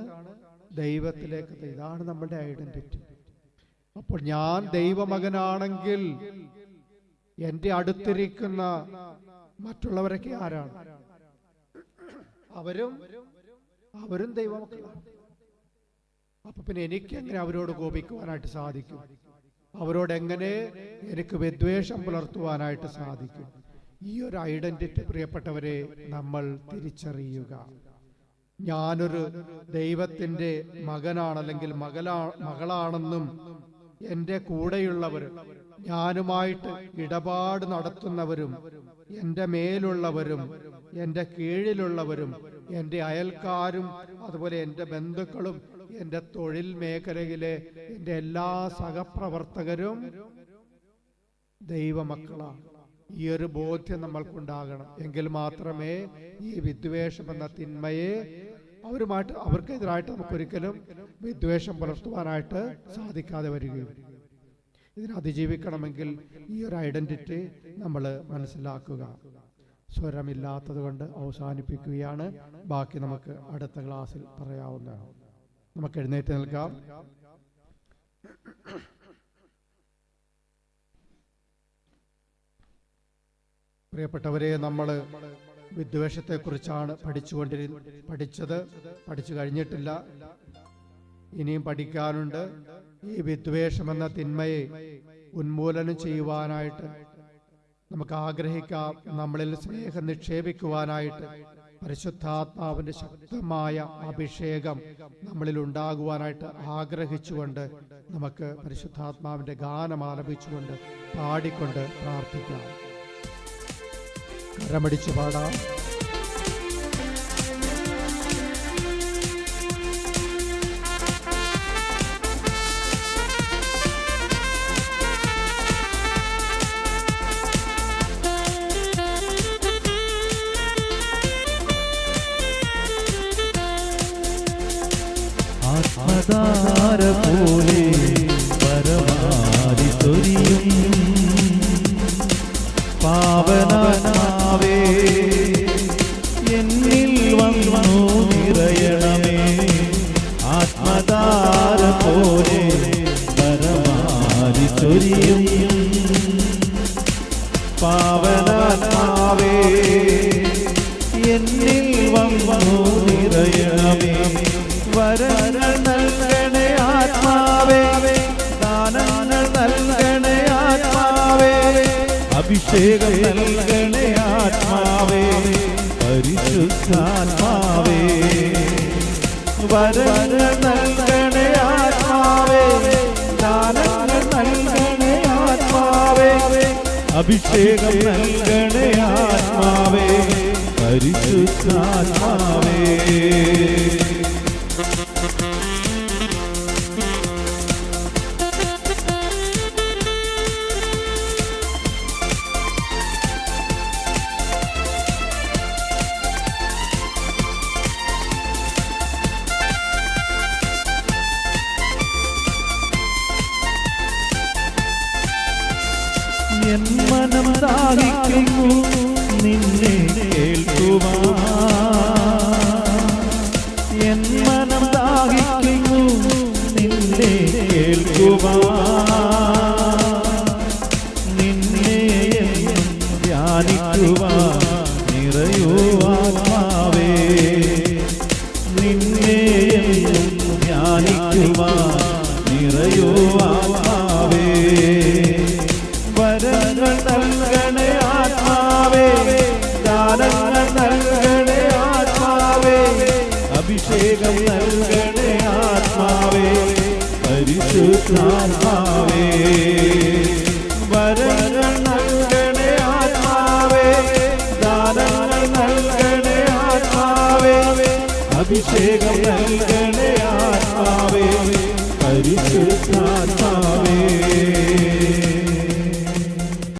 ദൈവത്തിലേക്ക്. ഇതാണ് നമ്മുടെ ഐഡന്റിറ്റി. അപ്പോൾ ഞാൻ ദൈവമകനാണെങ്കിൽ എൻ്റെ അടുത്തിരിക്കുന്ന മറ്റുള്ളവരൊക്കെ ആരാണ്? അവരും ദൈവമക്കളാണ്. അപ്പൊ പിന്നെ എനിക്ക് എങ്ങനെ അവരോട് കോപിക്കുവാനായിട്ട് സാധിക്കും? അവരോട് എങ്ങനെ എനിക്ക് വിദ്വേഷം പുലർത്തുവാനായിട്ട് സാധിക്കും? ഈ ഒരു ഐഡന്റിറ്റി പ്രിയപ്പെട്ടവരെ നമ്മൾ തിരിച്ചറിയുക. ഞാനൊരു ദൈവത്തിന്റെ മകനാണ് അല്ലെങ്കിൽ മകളാണെന്നും എൻ്റെ കൂടെയുള്ളവരും ഞാനുമായിട്ട് ഇടപാട് നടത്തുന്നവരും എൻ്റെ മേലുള്ളവരും എൻ്റെ കീഴിലുള്ളവരും എൻ്റെ അയൽക്കാരും അതുപോലെ എൻ്റെ ബന്ധുക്കളും എൻ്റെ തൊഴിൽ മേഖലയിലെ എൻ്റെ എല്ലാ സഹപ്രവർത്തകരും ദൈവമക്കളാണ്. ഈ ഒരു ബോധ്യം നമ്മൾക്കുണ്ടാകണം. എങ്കിൽ മാത്രമേ ഈ വിദ്വേഷം എന്ന തിന്മയെ അവർക്കെതിരായിട്ട് നമുക്കൊരിക്കലും വിദ്വേഷം പുലർത്തുവാനായിട്ട് സാധിക്കാതെ വരികയും. ഇതിനെ അതിജീവിക്കണമെങ്കിൽ ഈ ഒരു ഐഡന്റിറ്റി നമ്മൾ മനസ്സിലാക്കുക. സ്വരമില്ലാത്തത് കൊണ്ട് അവസാനിപ്പിക്കുകയാണ്. ബാക്കി നമുക്ക് അടുത്ത ക്ലാസ്സിൽ പറയാവുന്നതാണ്. നമുക്ക് എഴുന്നേറ്റ് നിൽക്കാം. പ്രിയപ്പെട്ടവരെ, നമ്മൾ വിദ്വേഷത്തെക്കുറിച്ചാണ് പഠിച്ചു കഴിഞ്ഞിട്ടില്ല. ഇനിയും പഠിക്കാനുണ്ട്. ഈ വിദ്വേഷം എന്ന തിന്മയെ ഉന്മൂലനം ചെയ്യുവാനായിട്ട് നമുക്ക് ആഗ്രഹിക്കാം. നമ്മളിൽ സ്നേഹം നിക്ഷേപിക്കുവാനായിട്ട് പരിശുദ്ധാത്മാവിന്റെ ശക്തമായ അഭിഷേകം നമ്മളിൽ ഉണ്ടാകുവാനായിട്ട് ആഗ്രഹിച്ചുകൊണ്ട് നമുക്ക് പരിശുദ്ധാത്മാവിന്റെ ഗാനം ആലപിച്ചുകൊണ്ട് പാടിക്കൊണ്ട് പ്രാർത്ഥിക്കാം. കരമടിച്ചു പാടാം. ആത്മധാര പോലെ പരമാരി ചൊരിയും പാവനാവേ, എന്നിൽ വന്നു നിറയണമേ. ആത്മധാര പോലെ പരമാരി ചൊരിയും പാവനാവേ, എന്നിൽ വന്നു നിറയണമേ. വരങ്ങൾ നൽകണേ ആത്മാവേ, ദാനങ്ങൾ നൽകണേ ആത്മാവേ, അഭിഷേകം നൽകണേ ആത്മാവേ, പരിശുദ്ധാത്മാവേ. വരങ്ങൾ നൽകണേ ആത്മാവേ, ദാനങ്ങൾ നൽകണേ ആത്മാവേ, അഭിഷേകം നൽകണേ ആത്മാവേ, പരിശുദ്ധാത്മാവേ. എൻ മനം ദാഹിക്കുന്നു നിന്നെ കേൾക്കുവാൻ, എൻ മനം ദാഹിക്കുന്നു നിന്നെ കേൾക്കുവാൻ, നിന്നെ ധ്യാനിക്കുവാൻ നിറയുവാത്മാവേ, നിന്നെ ധ്യാനിക്കുവാൻ നിറയുവാത്മാവേ. വരങ്ങൾ നൽകണേ ആത്മാവേ, ദാനങ്ങൾ നൽകണേ ആത്മാവേ, അഭിഷേകം നൽകണേ ആത്മാവേ, പരിശുദ്ധാത്മാവേ. വരങ്ങൾ നൽകണേ ആത്മാവേ, ദാനങ്ങൾ നൽകണേ ആത്മാവേ, അഭിഷേകം നൽകണേ ആത്മാവേ, പരിശുദ്ധാത്മാവേ